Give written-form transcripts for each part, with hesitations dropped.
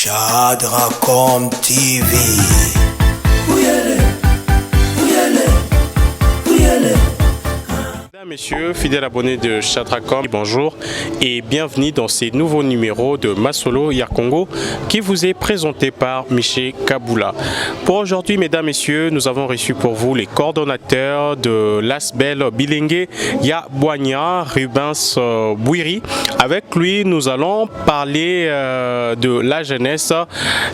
Chadracom TV. Mesdames, messieurs, fidèles abonnés de Chadracom, bonjour et bienvenue dans ces nouveaux numéros de Masolo Yakongo qui vous est présenté par Michel Kaboula. Pour aujourd'hui, mesdames, messieurs, nous avons reçu pour vous les coordonnateurs de l'Asbel Bilengue Yabwania, Rubens Bouiri. Avec lui, nous allons parler de la jeunesse.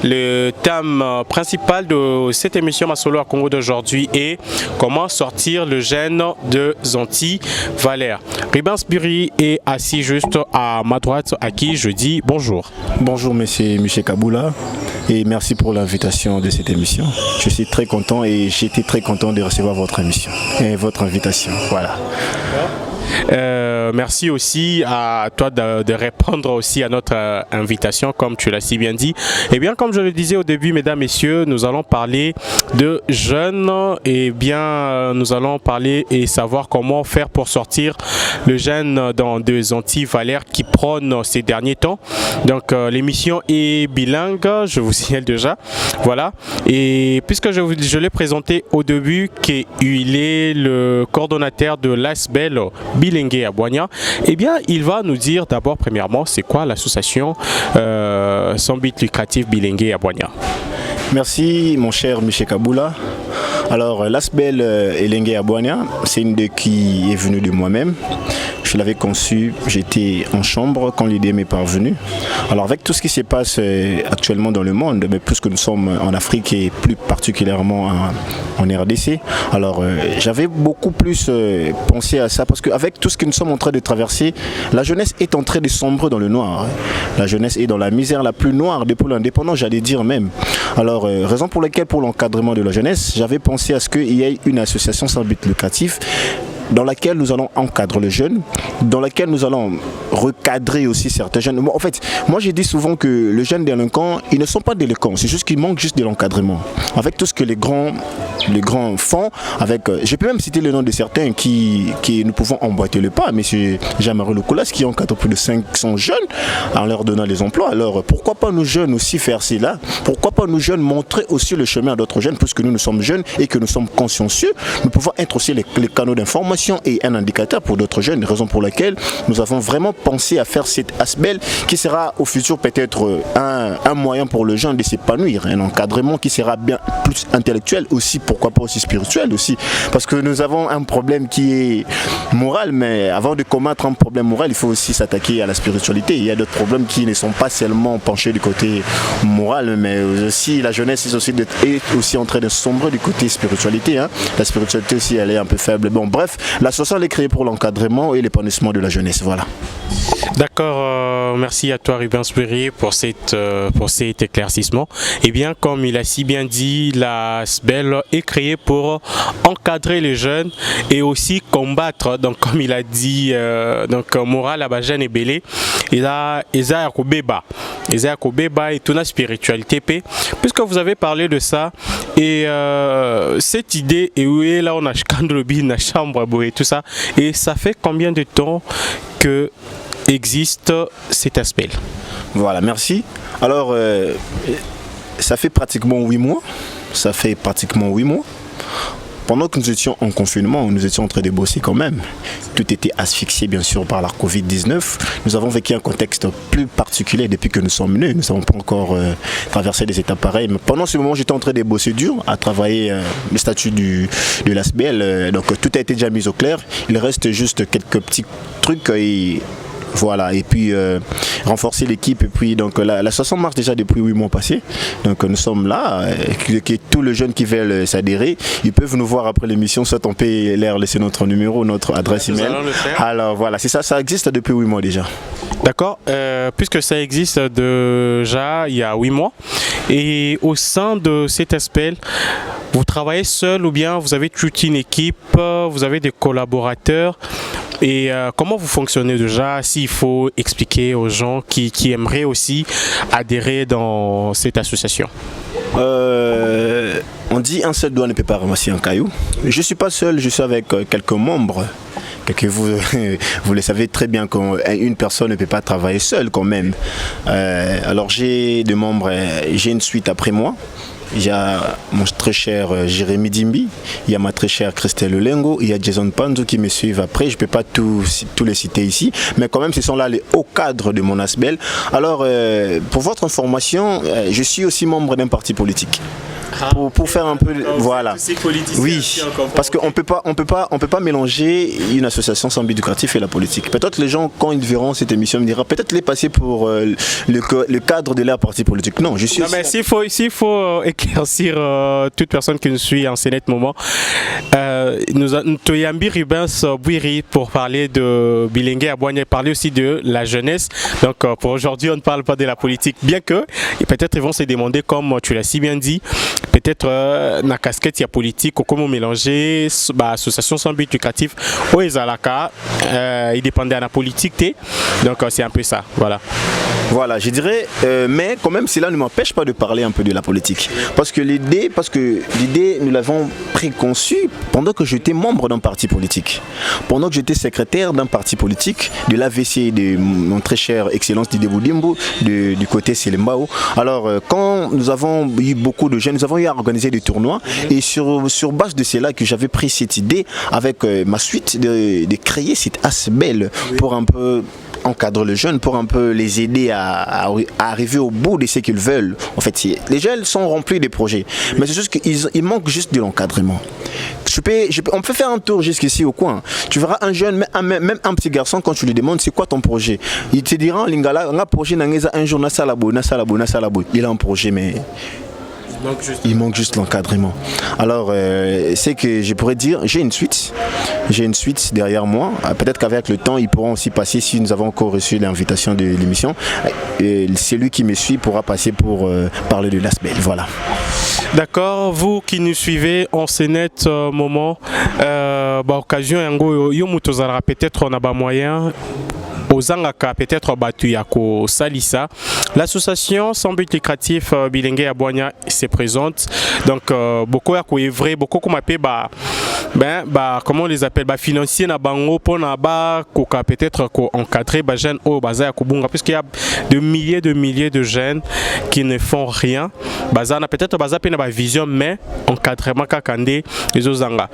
Le thème principal de cette émission Masolo Yakongo d'aujourd'hui est comment sortir le jeune de Zanti Valère. Rubens Bouiri est assis juste à ma droite, à qui je dis bonjour. Bonjour monsieur Michel Kaboula et merci pour l'invitation de cette émission. Je suis très content et j'étais très content de recevoir votre émission et votre invitation. Voilà. Merci aussi à toi de répondre aussi à notre invitation, comme tu l'as si bien dit. Et bien, comme je le disais au début, mesdames, messieurs, nous allons parler de jeunes. Et bien, nous allons parler et savoir comment faire pour sortir le jeune dans des anti-valères qui prônent ces derniers temps. Donc, l'émission est bilingue, je vous signale déjà. Voilà. Et puisque je l'ai présenté au début, qu'il est le coordonnateur de l'Asbel Bilengue Yabwania, eh bien, il va nous dire d'abord, premièrement, c'est quoi l'association sans but lucratif Bilengue Yabwania. Merci mon cher Michel Kaboula. Alors l'Asbel Bilengue Yabwania, c'est une idée qui est venue de moi-même. Je l'avais conçue, j'étais en chambre quand l'idée m'est parvenue. Alors avec tout ce qui se passe actuellement dans le monde, mais plus que nous sommes en Afrique et plus particulièrement en RDC, alors j'avais beaucoup plus pensé à ça parce qu'avec tout ce que nous sommes en train de traverser, la jeunesse est en train de sombrer dans le noir. La jeunesse est dans la misère la plus noire depuis l'indépendance, j'allais dire même. Alors raison pour laquelle pour l'encadrement de la jeunesse, j'avais pensé à ce qu'il y ait une association sans but lucratif dans laquelle nous allons encadrer les jeunes, dans laquelle nous allons recadrer aussi certains jeunes. En fait, moi j'ai dit souvent que les jeunes délinquants, ils ne sont pas délinquants, c'est juste qu'ils manquent juste de l'encadrement. Avec tout ce que les grands font, avec, je peux même citer le nom de certains qui nous pouvons emboîter le pas, M. Jean-Marie Lecoulas qui encadre plus de 500 jeunes en leur donnant des emplois. Alors pourquoi pas nous jeunes aussi faire cela? Pourquoi pas nous jeunes montrer aussi le chemin à d'autres jeunes, puisque nous sommes jeunes et que nous sommes consciencieux, nous pouvons être aussi les canaux d'information et un indicateur pour d'autres jeunes, raison pour laquelle nous avons vraiment pensé à faire cette Asbel qui sera au futur peut-être un moyen pour le jeune de s'épanouir, un encadrement qui sera bien plus intellectuel aussi, pourquoi pas aussi spirituel aussi, parce que nous avons un problème qui est moral, mais avant de combattre un problème moral, il faut aussi s'attaquer à la spiritualité. Il y a d'autres problèmes qui ne sont pas seulement penchés du côté moral, mais aussi la jeunesse est aussi en train de sombrer du côté spiritualité, hein. La spiritualité aussi elle est un peu faible. Bon bref, l'association est créée pour l'encadrement et l'épanouissement de la jeunesse. Voilà. D'accord, merci à toi Rubens Bouiri pour cet éclaircissement. Et bien, comme il a si bien dit, l'Asbel est créée pour encadrer les jeunes et aussi combattre. Donc, comme il a dit, donc moral à Bajan et Belé, il a Eza Kobeba et toute la spiritualité paix. Puisque vous avez parlé de ça et cette idée et où est là on a la chambre et tout ça, et ça fait combien de temps que existe cet aspect? Voilà, merci. Alors ça fait pratiquement 8 mois. Pendant que nous étions en confinement, nous étions en train de bosser quand même. Tout était asphyxié bien sûr par la Covid-19. Nous avons vécu un contexte plus particulier depuis que nous sommes nés. Nous n'avons pas encore traversé des étapes pareilles. Mais pendant ce moment, j'étais en train de bosser dur, à travailler le statut de l'Asbel. Donc tout a été déjà mis au clair. Il reste juste quelques petits trucs voilà, et puis renforcer l'équipe. Et puis donc l'association marche déjà depuis 8 mois passés. Donc nous sommes là, que tous les jeunes qui veulent s'adhérer, ils peuvent nous voir après l'émission, soit on peut leur laisser notre numéro, notre adresse email. Alors voilà, c'est ça existe depuis 8 mois déjà. D'accord, puisque ça existe déjà il y a 8 mois, et au sein de cet aspect, vous travaillez seul ou bien vous avez toute une équipe, vous avez des collaborateurs? Et comment vous fonctionnez déjà, s'il faut expliquer aux gens qui aimeraient aussi adhérer dans cette association? On dit un seul doigt ne peut pas ramasser un caillou. Je ne suis pas seul, je suis avec quelques membres que vous, vous le savez très bien qu'une personne ne peut pas travailler seule quand même. Alors j'ai des membres, j'ai une suite après moi. Il y a mon très cher Jérémy Dimbi, il y a ma très chère Christelle Lengo, il y a Jason Panzo qui me suivent après. Je ne peux pas tous les citer ici, mais quand même ce sont là les hauts cadres de mon ASBEL. Alors pour votre information, je suis aussi membre d'un parti politique. Pour faire un peu, voilà. Oui, parce qu'on peut pas mélanger une association sans but lucratif et la politique. Peut-être les gens, quand ils verront cette émission, me diront peut-être les passer pour le cadre de leur parti politique. Non, je suis. Non, mais s'il faut éclaircir toute personne qui nous suit en ce moment, nous avons Toyambi Rubens Bouiri pour parler de Bilingue à Boigny, parler aussi de la jeunesse. Donc pour aujourd'hui, on ne parle pas de la politique, bien que peut-être ils vont se demander, comme tu l'as si bien dit. Peut-être na casquette il y a politique ou comment mélanger association sans but lucratif au Ezalaka il dépendait de la politique donc c'est un peu ça, voilà je dirais mais quand même cela ne m'empêche pas de parler un peu de la politique parce que l'idée nous l'avons préconçue pendant que j'étais membre d'un parti politique, pendant que j'étais secrétaire d'un parti politique de l'AVC de mon très cher excellence Didier Boudimbo du côté Selembao. Alors quand nous avons eu beaucoup de jeunes, nous avons eu à organiser des tournois et sur base de cela que j'avais pris cette idée avec ma suite de créer cette ASBEL pour un peu encadrer les jeunes, pour un peu les aider à arriver au bout de ce qu'ils veulent. En fait, les jeunes sont remplis de projets, mais c'est juste qu'il manque juste de l'encadrement. On peut faire un tour jusqu'ici au coin. Tu verras un jeune, même un petit garçon, quand tu lui demandes c'est quoi ton projet, il te dira Lingala, un projet un jour na salabo. Il a un projet, mais il manque juste l'encadrement. Alors, c'est que je pourrais dire, j'ai une suite derrière moi. Peut-être qu'avec le temps, ils pourront aussi passer, si nous avons encore reçu l'invitation de l'émission. Celui qui me suit pourra passer pour parler de l'ASBEL. Voilà. D'accord, vous qui nous suivez en ce net moment, occasion, peut-être on a pas moyen. Ozangaka peut-être battu Yako Salissa. L'association sans but lucratif Bilingue à Boigny se présente. Donc beaucoup à vrai, beaucoup comme appelé comment on les appelle financier na bango pour na peut-être encadrer jeunes au bazar kubunga puisqu'il y a de milliers de jeunes qui ne font rien. Bazana peut-être bazar pe na vision mais encadrement kakande les ozanga.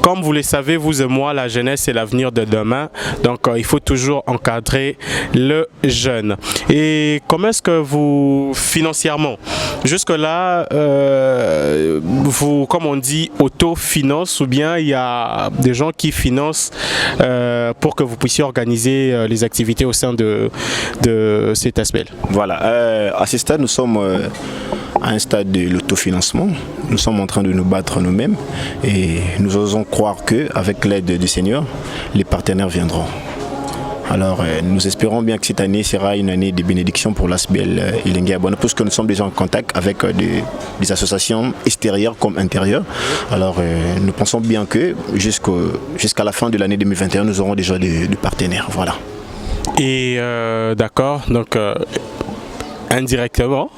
Comme vous le savez, vous et moi, la jeunesse c'est l'avenir de demain. Donc il faut toujours encadrer le jeune. Et comment est-ce que vous, financièrement, jusque-là, vous, comme on dit, autofinance ou bien il y a des gens qui financent pour que vous puissiez organiser les activités au sein de cet aspect? Voilà, à ce stade, nous sommes à un stade de l'autofinancement. Nous sommes en train de nous battre nous-mêmes et nous osons croire qu'avec l'aide du Seigneur, les partenaires viendront. Alors nous espérons bien que cette année sera une année de bénédiction pour l'ASBEL Bilingue à Boigny, puisque nous sommes déjà en contact avec des associations extérieures comme intérieures. Alors nous pensons bien que jusqu'à la fin de l'année 2021, nous aurons déjà des partenaires. Voilà. Et d'accord, donc indirectement,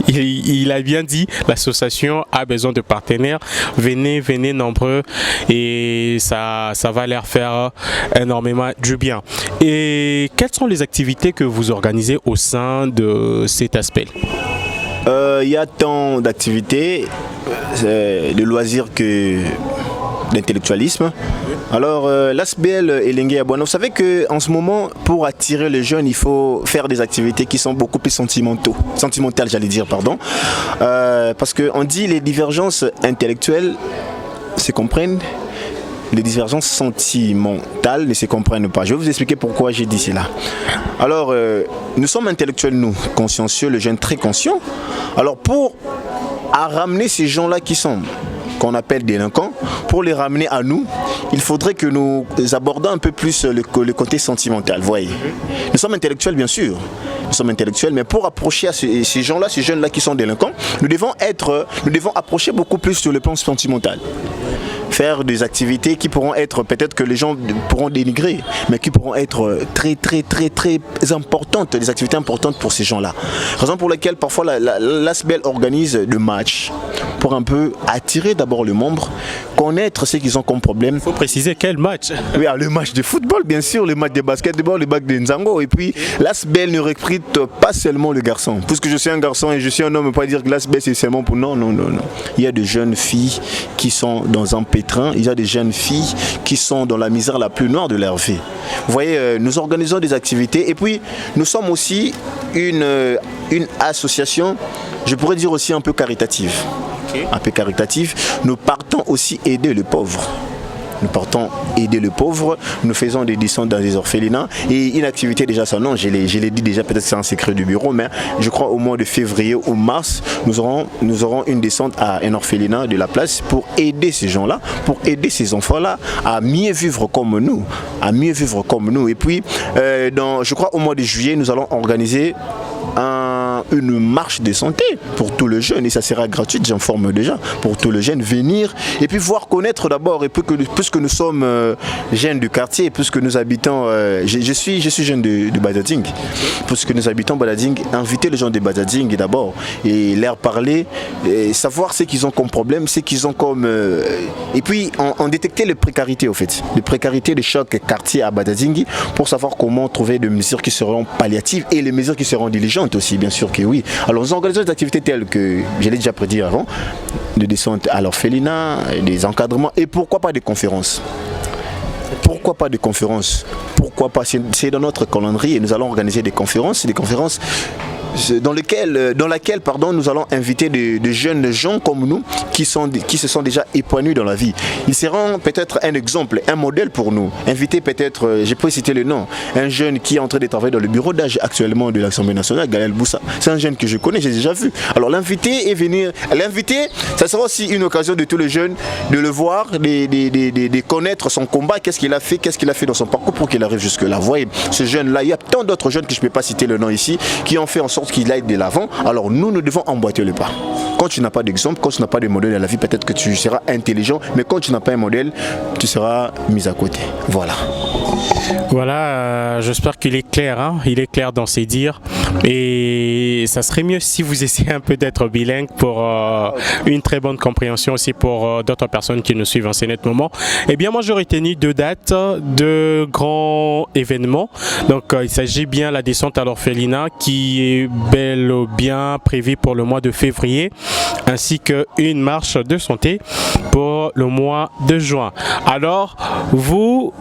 il a bien dit, l'association a besoin de partenaires. Venez nombreux et ça va leur faire énormément du bien. Et quelles sont les activités que vous organisez au sein de cet aspect? Il y a tant d'activités, de loisirs que d'intellectualisme. Alors l'ASBEL Bilingue à Boigny, vous savez qu'en ce moment, pour attirer les jeunes, il faut faire des activités qui sont beaucoup plus sentimentales, j'allais dire, pardon. Parce qu'on dit les divergences intellectuelles se comprennent, les divergences sentimentales ne se comprennent pas. Je vais vous expliquer pourquoi j'ai dit cela. Alors, nous sommes intellectuels, nous, consciencieux, les jeunes très conscients. Alors, pour ramener ces gens-là qu'on appelle délinquants, pour les ramener à nous, il faudrait que nous abordons un peu plus le côté sentimental, voyez. Nous sommes intellectuels, bien sûr. Nous sommes intellectuels, mais pour approcher à ces gens-là, ces jeunes-là qui sont délinquants, nous devons approcher beaucoup plus sur le plan sentimental. faire des activités qui pourront être, peut-être que les gens pourront dénigrer, mais qui pourront être très importantes, des activités importantes pour ces gens-là. Raison pour laquelle parfois l'ASBEL organise des matchs pour un peu attirer d'abord les membres, connaître ce qu'ils ont comme problème. Il faut préciser quel match. Oui, le match de football, bien sûr, le match de basketball, le match de Nzango. Et puis, l'ASBEL ne recrute pas seulement le garçon. Puisque je suis un garçon et je suis un homme, on ne peut pas dire que l'ASBEL c'est seulement pour... Non. Il y a des jeunes filles qui sont dans un pétrin, il y a des jeunes filles qui sont dans la misère la plus noire de leur vie. Vous voyez, nous organisons des activités et puis nous sommes aussi une association, je pourrais dire aussi un peu caritative. Un peu caritatif, nous partons aussi aider les pauvres. Nous partons aider les pauvres, nous faisons des descentes dans des orphelinats et une activité déjà son nom, je l'ai dit déjà, peut-être c'est un secret du bureau, mais je crois au mois de février ou mars, nous aurons une descente à un orphelinat de la place pour aider ces gens-là, pour aider ces enfants-là à mieux vivre comme nous, Et puis, je crois au mois de juillet, nous allons organiser une marche de santé pour tous les jeunes et ça sera gratuit, j'informe déjà, pour tous les jeunes venir et puis voir connaître d'abord et puis puisque nous sommes jeunes du quartier, puisque nous habitons, je suis jeune de Badading, puisque nous habitons Badading, inviter les gens de Badading d'abord et leur parler, et savoir ce qu'ils ont comme problème, ce qu'ils ont comme... et puis en détecter les précarités au fait, les précarités de chaque quartier à Badading pour savoir comment trouver des mesures qui seront palliatives et les mesures qui seront diligentes aussi, bien sûr que oui. Alors nous organisons des activités telles que, je l'ai déjà prédit avant, des descentes à l'orphelinat, des encadrements et pourquoi pas des conférences. Pourquoi pas des conférences? Pourquoi pas? C'est dans notre calendrier, nous allons organiser des conférences dans laquelle nous allons inviter de jeunes gens comme nous qui se sont déjà épanouis dans la vie. Ils seront peut-être un exemple, un modèle pour nous. Inviter peut-être, je peux citer le nom, un jeune qui est en train de travailler dans le bureau d'âge actuellement de l'Assemblée nationale, Gaël Boussa. C'est un jeune que je connais, j'ai déjà vu. Alors l'inviter et venir, ça sera aussi une occasion de tous les jeunes de le voir, de connaître son combat, qu'est-ce qu'il a fait dans son parcours pour qu'il arrive jusque-là. Vous voyez, ce jeune-là, il y a tant d'autres jeunes que je ne peux pas citer le nom ici, qui ont fait en sorte qu'il aille de l'avant. Alors nous devons emboîter le pas. Quand tu n'as pas d'exemple, quand tu n'as pas de modèle dans la vie, peut-être que tu seras intelligent, mais quand tu n'as pas un modèle, tu seras mis à côté. Voilà, j'espère qu'il est clair, hein? Il est clair dans ses dires et ça serait mieux si vous essayez un peu d'être bilingue pour une très bonne compréhension aussi pour d'autres personnes qui nous suivent en ce net moment. Eh bien moi j'aurais tenu 2 dates, 2 grands événements. Donc il s'agit bien de la descente à l'orphelinat qui est bel ou bien prévue pour le mois de février ainsi qu'une marche de santé pour le mois de juin. Alors vous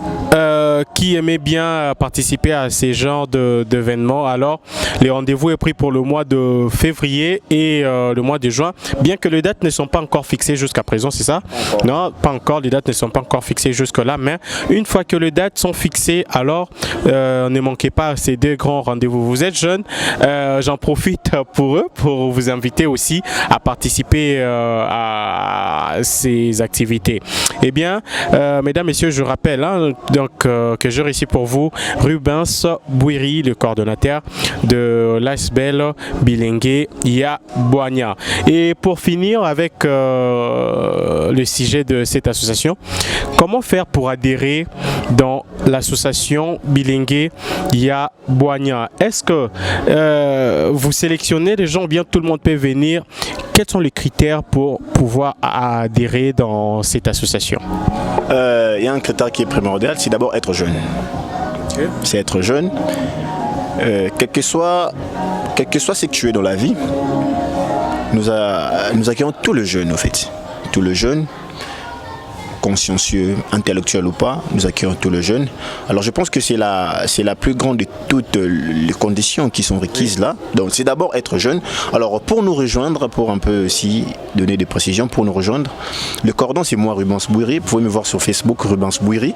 qui aimez bien participer à ces genres d'événements, alors les rendez-vous est pris pour le mois de février et le mois de juin, bien que les dates ne sont pas encore fixées jusqu'à présent, c'est ça? Non, pas encore, les dates ne sont pas encore fixées jusque-là, mais une fois que les dates sont fixées, alors ne manquez pas ces 2 grands rendez-vous. Vous êtes jeunes, j'en profite pour vous inviter aussi à participer à ces activités. Eh bien, mesdames, messieurs, je rappelle que je récite pour vous Rubens Bouiri, le coordonnateur de l'ASBEL Bilingue ya Boania. Et pour finir avec le sujet de cette association, comment faire pour adhérer dans l'association Bilingue ya Boania? Est-ce que vous sélectionnez les gens ou bien tout le monde peut venir? Quels sont les critères pour pouvoir adhérer dans cette association? Il y a un critère qui est primordial, c'est d'abord être jeune. Okay. C'est être jeune. Quel que soit ce que tu es dans la vie, nous accueillons tous les jeunes en fait. Tous les jeunes, consciencieux, intellectuels ou pas, nous accueillons tous les jeunes. Alors je pense que c'est la plus grande de toutes les conditions qui sont requises là. Donc c'est d'abord être jeune. Alors pour nous rejoindre, pour un peu aussi donner des précisions, pour nous rejoindre, le cordon c'est moi Rubens Bouiri. Vous pouvez me voir sur Facebook Rubens Bouiri.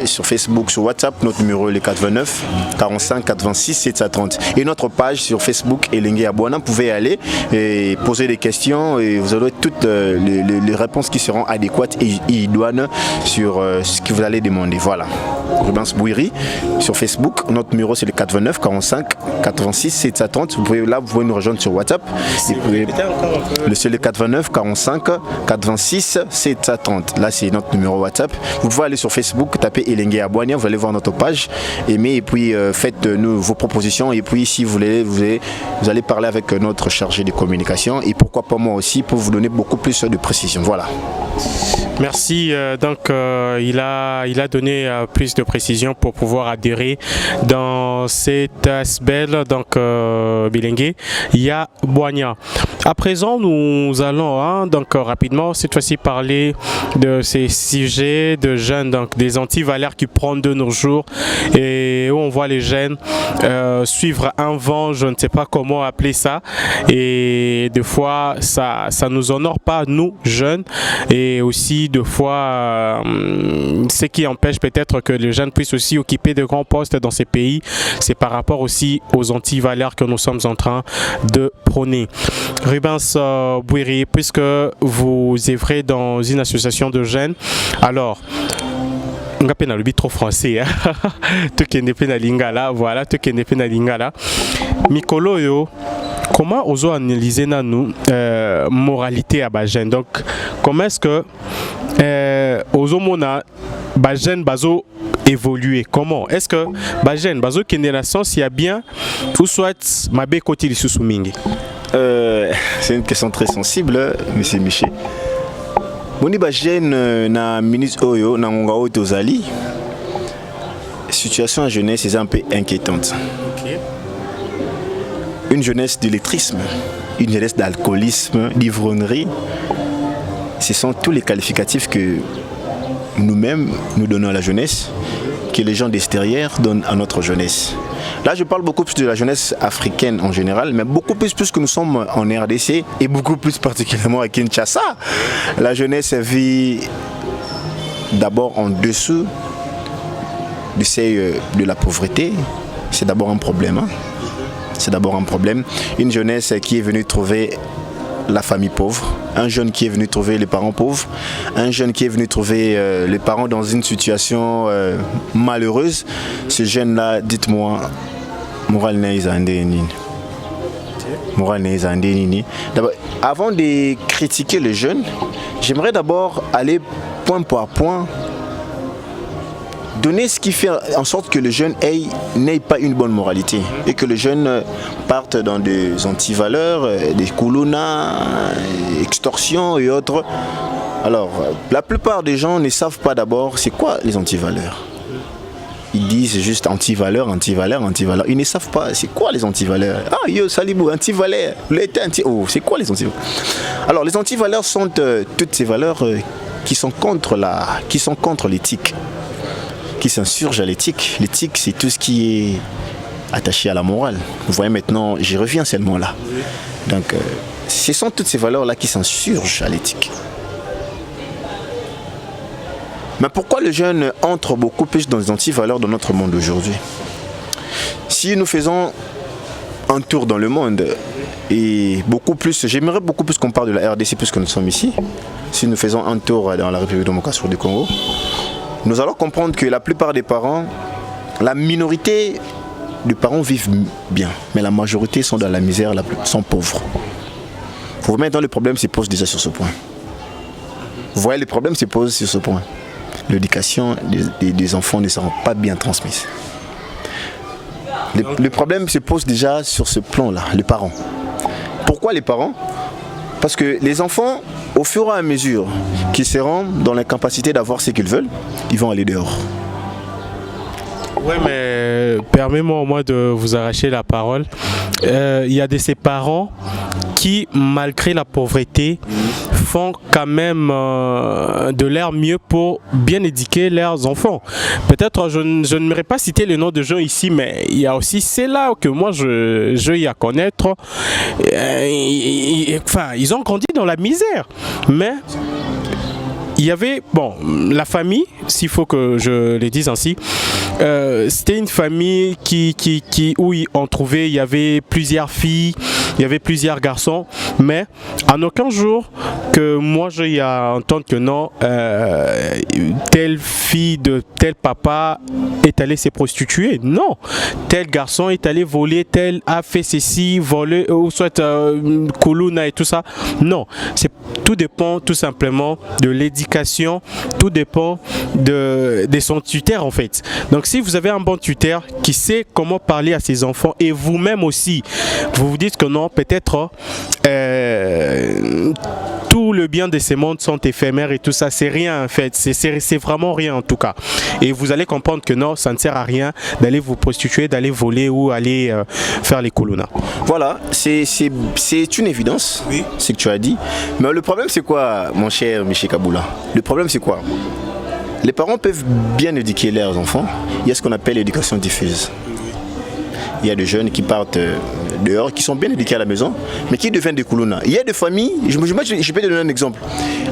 Sur Facebook, sur WhatsApp, notre numéro est le 89 45 86 730. Et notre page sur Facebook Bilingue ya Boania, vous pouvez aller et poser des questions et vous aurez toutes les réponses qui seront adéquates adéquate et idoine sur ce que vous allez demander. Voilà. Rubens Bouiri sur Facebook. Notre numéro c'est le 89 45 86 730. Vous pouvez nous rejoindre sur WhatsApp. C'est le 89 45 86 730. Là c'est notre numéro WhatsApp. Vous pouvez aller sur Facebook, taper Elengue Abwania, vous allez voir notre page, aimez et puis faites-nous vos propositions et puis si vous voulez, vous allez parler avec notre chargé de communication et pourquoi pas moi aussi pour vous donner beaucoup plus de précision. Voilà. Merci. Donc il a donné plus de précisions pour pouvoir adhérer dans cette ASBEL, donc Bilengue ya Bwania. À présent, nous allons donc rapidement cette fois-ci parler de ces sujets de jeunes, donc des antivaleurs qui prennent de nos jours et où on voit les jeunes suivre un vent, je ne sais pas comment appeler ça, et des fois ça nous honore pas nous jeunes et aussi deux fois ce qui empêche peut-être que les jeunes puissent aussi occuper de grands postes dans ces pays, c'est par rapport aussi aux antivaleurs que nous sommes en train de prôner. Rubens Bouiri, puisque vous œuvrez dans une association de jeunes, alors on a le trop français, tout qui n'est pas na lingala, voilà, tout qui n'est pas na lingala. Mikolo yo, comment oso analyser nous moralité à Bajen? Donc, comment est-ce que oso mona Bajen bazo évoluer? Comment est-ce que Bajen bazo qui est la sens il y a bien ou soit mabe côté les sous-mingi? C'est une question très sensible, monsieur Miché. Boni Bajen na ministre Oyo na Ngao Tozali. Situation à jeunesse est un peu inquiétante. Okay. Une jeunesse d'illettrisme, une jeunesse d'alcoolisme, d'ivrognerie. Ce sont tous les qualificatifs que nous-mêmes nous donnons à la jeunesse, que les gens d'extérieur donnent à notre jeunesse. Là, je parle beaucoup plus de la jeunesse africaine en général, mais beaucoup plus que nous sommes en RDC et beaucoup plus particulièrement à Kinshasa. La jeunesse vit d'abord en dessous du seuil de la pauvreté. C'est d'abord un problème. Hein? C'est d'abord un problème. Une jeunesse qui est venue trouver la famille pauvre, un jeune qui est venu trouver les parents pauvres, un jeune qui est venu trouver les parents dans une situation malheureuse. Ce jeune-là, dites-moi, moral n'est avant de critiquer le jeune, j'aimerais d'abord aller point par point, donner ce qui fait en sorte que le jeune n'ait pas une bonne moralité et que le jeune parte dans des antivaleurs, des koulouna, extorsions et autres. Alors, la plupart des gens ne savent pas d'abord c'est quoi les antivaleurs. Ils disent juste antivaleurs, antivaleurs, antivaleurs. Ils ne savent pas c'est quoi les antivaleurs. Ah, yo, salibou, antivaleurs. Oh, c'est quoi les antivaleurs? Alors, les antivaleurs sont toutes ces valeurs qui sont contre l'éthique, qui s'insurgent à l'éthique. L'éthique, c'est tout ce qui est attaché à la morale. Vous voyez maintenant, j'y reviens seulement là. Donc, ce sont toutes ces valeurs-là qui s'insurgent à l'éthique. Mais pourquoi les jeunes entrent beaucoup plus dans les antivaleurs dans notre monde aujourd'hui? Si nous faisons un tour dans le monde, et beaucoup plus, j'aimerais beaucoup plus qu'on parle de la RDC puisque nous sommes ici, si nous faisons un tour dans la République démocratique du Congo, nous allons comprendre que la plupart des parents, la minorité des parents vivent bien, mais la majorité sont dans la misère, sont pauvres. Vous voyez maintenant le problème se pose déjà sur ce point. Vous voyez le problème se pose sur ce point. L'éducation des enfants ne sera pas bien transmise. Le problème se pose déjà sur ce plan-là, les parents. Pourquoi les parents? Parce que les enfants, au fur et à mesure qu'ils seront dans l'incapacité d'avoir ce qu'ils veulent, ils vont aller dehors. Oui, mais permets-moi au moins de vous arracher la parole. Il y a de ces parents qui, malgré la pauvreté, font quand même de leur mieux pour bien éduquer leurs enfants. Peut-être je n'aimerais pas citer le nom de gens ici, mais il y a aussi ceux-là que moi je y à connaître. Enfin, ils ont grandi dans la misère, mais il y avait, bon, la famille, s'il faut que je le dise ainsi, c'était une famille où on trouvait, il y avait plusieurs filles, il y avait plusieurs garçons, mais en aucun jour que moi j'ai à entendre que non, telle fille de tel papa est allée se prostituer. Non, tel garçon est allé voler, tel a fait ceci, voler, ou soit Kuluna et tout ça. Non, tout dépend tout simplement de l'éducation, tout dépend de son tuteur en fait. Donc si vous avez un bon tuteur qui sait comment parler à ses enfants et vous-même aussi, vous vous dites que non, peut-être tout le bien de ces mondes sont éphémères et tout ça, c'est rien en fait, c'est vraiment rien en tout cas. Et vous allez comprendre que non, ça ne sert à rien d'aller vous prostituer, d'aller voler ou aller faire les Kuluna. Voilà, c'est une évidence, oui, ce que tu as dit. Mais le problème c'est quoi, mon cher Michel Kaboula? Le problème c'est quoi? Les parents peuvent bien éduquer leurs enfants. Il y a ce qu'on appelle l'éducation diffuse. Il y a des jeunes qui partent dehors, qui sont bien éduqués à la maison, mais qui deviennent des Kuluna. Il y a des familles, je peux te donner un exemple.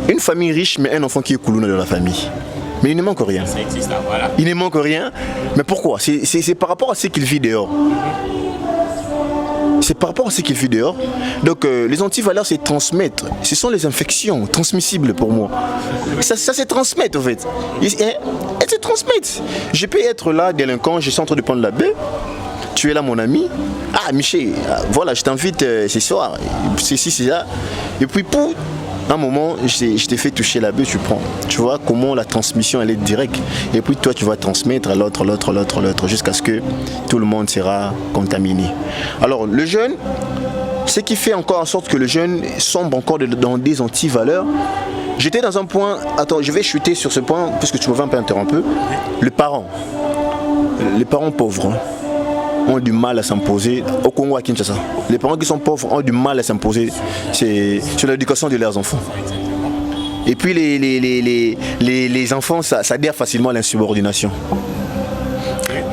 Une famille riche, mais un enfant qui est Kuluna dans la famille. Mais il ne manque rien. Voilà. Il ne manque rien. Mais pourquoi? C'est par rapport à ce qu'il vit dehors. C'est par rapport à ce qu'il vit dehors. Donc les antivaleurs se transmettent. Ce sont les infections transmissibles pour moi. Ça se transmet en fait. Elles se transmettent. Je peux être là, délinquant, je suis en train de prendre la baie. Tu es là mon ami. Ah Michel, voilà, je t'invite ce soir. Ceci, c'est ça. Et puis pour un moment, je t'ai fait toucher la baie, tu prends. Tu vois comment la transmission elle est directe. Et puis toi tu vas transmettre à l'autre, jusqu'à ce que tout le monde sera contaminé. Alors le jeune, ce qui fait encore en sorte que le jeune sombre encore dans des antivaleurs. J'étais dans un point, attends, je vais chuter sur ce point, puisque tu m'avais un peu interrompu. Les parents pauvres ont du mal à s'imposer au Congo, à Kinshasa. Les parents qui sont pauvres ont du mal à s'imposer sur l'éducation de leurs enfants. Et puis les enfants, ça adhère facilement à l'insubordination.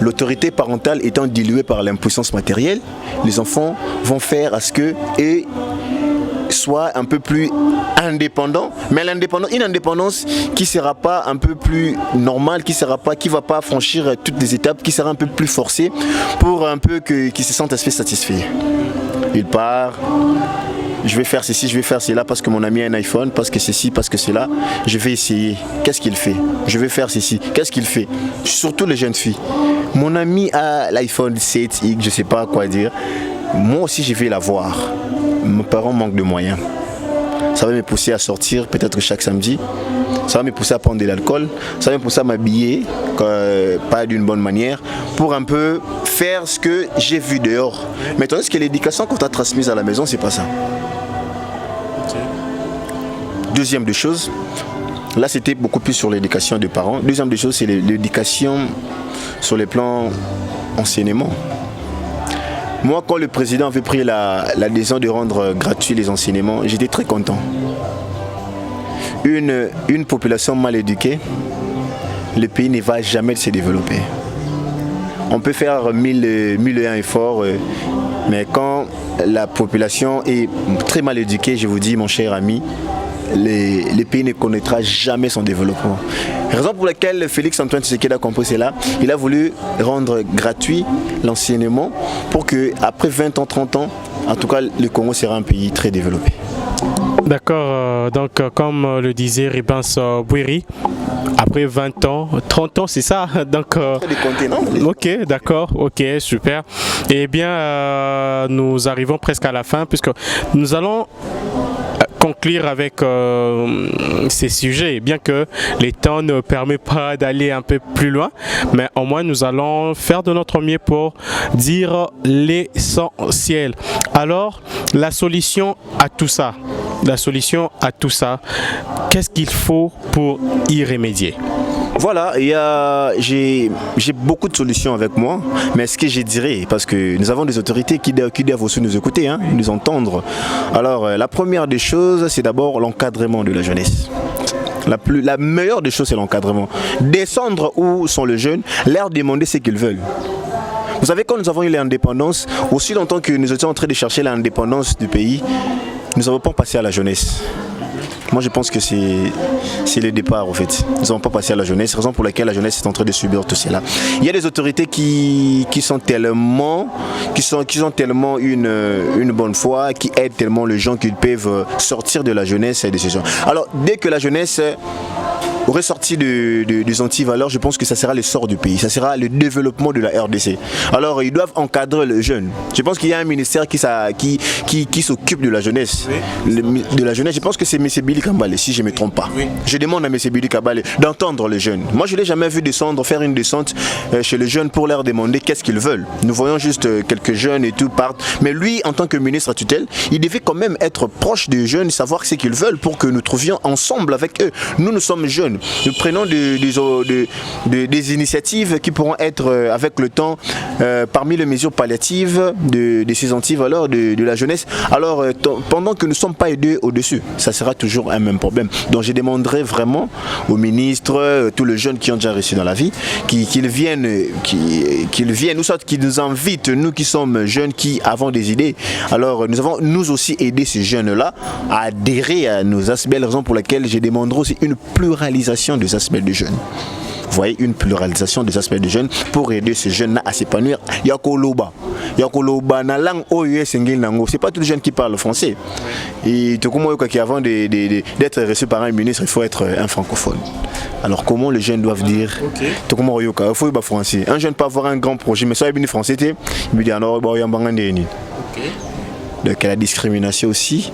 L'autorité parentale étant diluée par l'impuissance matérielle, les enfants vont faire à ce que soit un peu plus indépendant, mais une indépendance qui ne sera pas un peu plus normale, qui ne va pas franchir toutes les étapes, qui sera un peu plus forcée pour un peu qu'il se sente satisfait. Il part, je vais faire ceci, je vais faire cela parce que mon ami a un iPhone, parce que ceci, parce que cela, je vais essayer. Qu'est-ce qu'il fait? Je vais faire ceci. Qu'est-ce qu'il fait? Surtout les jeunes filles. Mon ami a l'iPhone 7X, je ne sais pas quoi dire. Moi aussi, je vais l'avoir. Mes parents manquent de moyens. Ça va me pousser à sortir peut-être chaque samedi. Ça va me pousser à prendre de l'alcool. Ça va me pousser à m'habiller pas d'une bonne manière pour un peu faire ce que j'ai vu dehors. Mais tandis que l'éducation qu'on t'a transmise à la maison, c'est pas ça. Deuxième des choses, là c'était beaucoup plus sur l'éducation des parents. Deuxième des choses, c'est l'éducation sur les plans enseignement. Moi, quand le président avait pris la décision de rendre gratuits les enseignements, j'étais très content. Une population mal éduquée, le pays ne va jamais se développer. On peut faire 1001 efforts, mais quand la population est très mal éduquée, je vous dis, mon cher ami, le pays ne connaîtra jamais son développement. Raison pour laquelle Félix Antoine Tshisekedi a compris cela, il a voulu rendre gratuit l'enseignement pour qu'après 20 ans, 30 ans, en tout cas, le Congo sera un pays très développé. D'accord, donc comme le disait Ribens Bouiri, après 20 ans, 30 ans, c'est ça? Donc, ok, d'accord, ok, super. Eh bien, nous arrivons presque à la fin puisque nous allons conclure avec ces sujets, bien que les temps ne permettent pas d'aller un peu plus loin, mais au moins nous allons faire de notre mieux pour dire l'essentiel. Alors, la solution à tout ça, qu'est-ce qu'il faut pour y remédier? Voilà, j'ai beaucoup de solutions avec moi, mais ce que je dirais, parce que nous avons des autorités qui doivent aussi nous écouter, nous entendre. Alors, la première des choses, c'est d'abord l'encadrement de la jeunesse. La meilleure des choses, c'est l'encadrement. Descendre où sont les jeunes, leur demander ce qu'ils veulent. Vous savez, quand nous avons eu l'indépendance, aussi longtemps que nous étions en train de chercher l'indépendance du pays, nous n'avons pas passé à la jeunesse. Moi je pense que c'est le départ en fait. Nous n'avons pas passé à la jeunesse, raison pour laquelle la jeunesse est en train de subir tout cela. Il y a des autorités qui ont tellement une bonne foi, qui aident tellement les gens qu'ils peuvent sortir de la jeunesse et de ces gens. Alors dès que la jeunesse aurait sorti des antivaleurs, je pense que ça sera le sort du pays, ça sera le développement de la RDC. Alors ils doivent encadrer les jeunes. Je pense qu'il y a un ministère qui s'occupe de la jeunesse. Oui. De la jeunesse, je pense que c'est M. Billy Kambale, si je ne me trompe pas. Oui. Je demande à M. Billy Kambale d'entendre les jeunes. Moi je ne l'ai jamais vu faire une descente chez les jeunes pour leur demander qu'est-ce qu'ils veulent. Nous voyons juste quelques jeunes et tout partent. Mais lui, en tant que ministre à tutelle, il devait quand même être proche des jeunes, savoir ce qu'ils veulent pour que nous trouvions ensemble avec eux. Nous sommes jeunes. Nous prenons des initiatives qui pourront être avec le temps parmi les mesures palliatives de ces antivaleurs de la jeunesse. Alors pendant que nous ne sommes pas aidés au-dessus, ça sera toujours un même problème. Donc je demanderai vraiment aux ministres, tous les jeunes qui ont déjà réussi dans la vie, qu'ils viennent, ou soit qu'ils nous invitent, nous qui sommes jeunes, qui avons des idées. Alors nous avons nous aussi aidé ces jeunes-là à adhérer à nos aspects, raison pour laquelle je demanderai aussi une pluralisation des aspects de jeunes. Vous voyez, une pluralisation des aspects de jeunes pour aider ces jeunes à s'épanouir. Yakoloba na langue c'est pas tous les jeunes qui parlent français. Et tout comme avant d'être reçu par un ministre, il faut être un francophone. Alors comment les jeunes doivent dire tout comme il faut être français. Un jeune peut avoir un grand projet, mais soit il est français, il me dit alors donc la discrimination aussi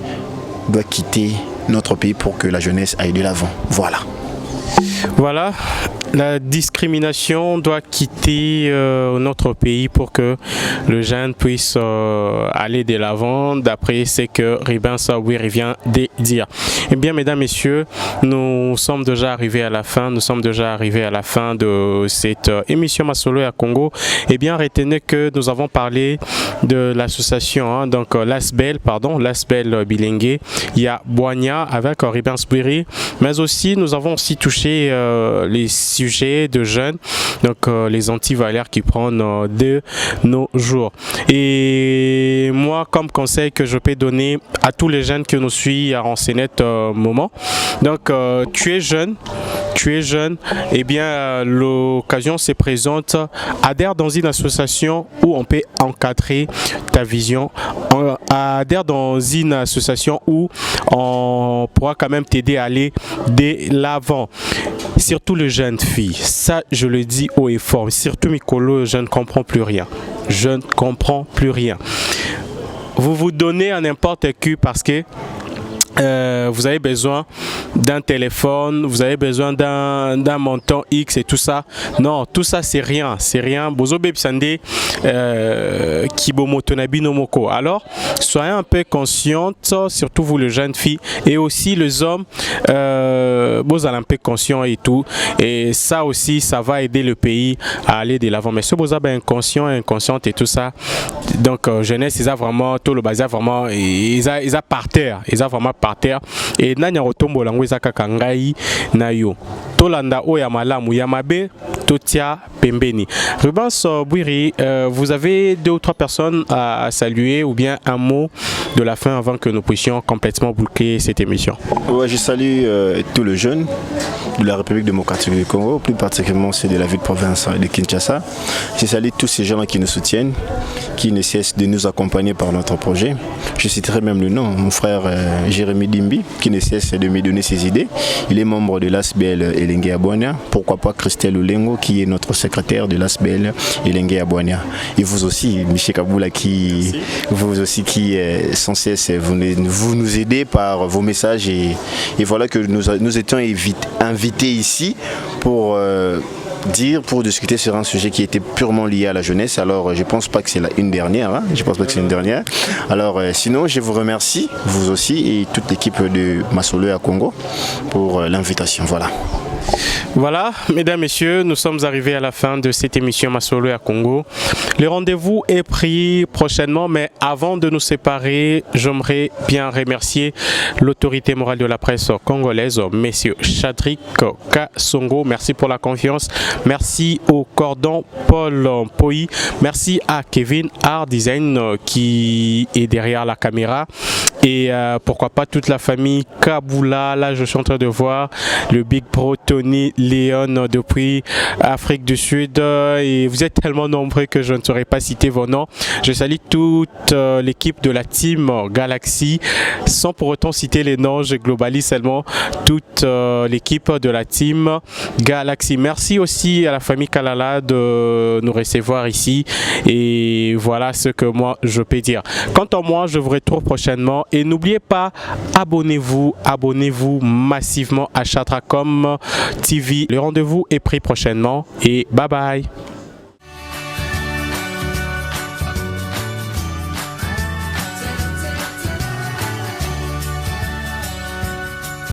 doit quitter notre pays pour que la jeunesse aille de l'avant. Voilà, la discrimination doit quitter notre pays pour que le jeune puisse aller de l'avant, d'après ce que Ribin Sawiri vient de dire. Eh bien, mesdames, messieurs, nous sommes déjà arrivés à la fin. Nous sommes déjà arrivés à la fin de cette émission Masolo à Congo. Eh bien, retenez que nous avons parlé de l'association, donc l'ASBEL Bilingue. Il y a Boigna avec Ribin Sawiri, mais aussi nous avons aussi touché les sujets de jeunes, donc les antivaleurs qui prennent de nos jours. Et moi, comme conseil que je peux donner à tous les jeunes qui nous suivent en ce moment, donc tu es jeune, eh bien l'occasion se présente, adhère dans une association où on peut encadrer ta vision, adhère dans une association où on pourra quand même t'aider à aller de l'avant. Surtout les jeunes filles, ça je le dis haut et fort, surtout Mikolo, je ne comprends plus rien. Vous vous donnez à n'importe qui parce que vous avez besoin d'un téléphone, vous avez besoin d'un montant X et tout ça. Non, tout ça c'est rien. Bozo Bebsande Kibomotonabi Nomoko. Alors, soyez un peu conscientes, surtout vous les jeunes filles et aussi les hommes, vous allez un peu conscients et tout. Et ça aussi, ça va aider le pays à aller de l'avant. Mais si vous avez inconsciente et tout ça, donc jeunesse, ils ont vraiment tout le bazar vraiment, ils ont par terre, par terre et nanya otombo lango ezaka kangai na yo tolanda o ya malamu ya mabe totia pembeni. Rubens Bouiri, vous avez 2 ou 3 personnes à saluer ou bien un mot de la fin avant que nous puissions complètement boucler cette émission. Ouais, je salue tous les jeunes de la République démocratique du Congo, plus particulièrement ceux de la ville-province de Kinshasa. Je salue tous ces gens qui nous soutiennent, qui ne cessent de nous accompagner par notre projet. Je citerai même le nom, mon frère Jérémy Dimbi, qui ne cesse de me donner ses idées. Il est membre de l'ASBEL Elengue Abouania. Pourquoi pas Christelle Olengo, qui est notre secrétaire de l'ASBEL Elengue Abouania. Et vous aussi, Michel Kaboula, qui sans cesse vous nous aidez par vos messages. Et voilà que nous étions invités ici pour discuter sur un sujet qui était purement lié à la jeunesse. Alors je pense pas que c'est une dernière, hein? Je pense pas que c'est une dernière. Alors sinon je vous remercie, vous aussi et toute l'équipe de Masolo à Congo pour l'invitation. Voilà, mesdames, messieurs, nous sommes arrivés à la fin de cette émission Masolo à Congo. Le rendez-vous est pris prochainement, mais avant de nous séparer, j'aimerais bien remercier l'autorité morale de la presse congolaise, messieurs Chadrik Kasongo. Merci pour la confiance. Merci au cordon Paul Poi. Merci à Kevin Art Design qui est derrière la caméra. et pourquoi pas toute la famille Kaboula. Là, je suis en train de voir le Big Bro Tony Léon depuis Afrique du Sud et vous êtes tellement nombreux que je ne saurais pas citer vos noms. Je salue toute l'équipe de la team Galaxy sans pour autant citer les noms, je globalise seulement toute l'équipe de la team Galaxy. Merci aussi à la famille Kalala de nous recevoir ici et voilà ce que moi je peux dire. Quant à moi, je vous retrouve prochainement et n'oubliez pas, abonnez-vous massivement à Chatracom TV. Le rendez-vous est pris prochainement et bye bye.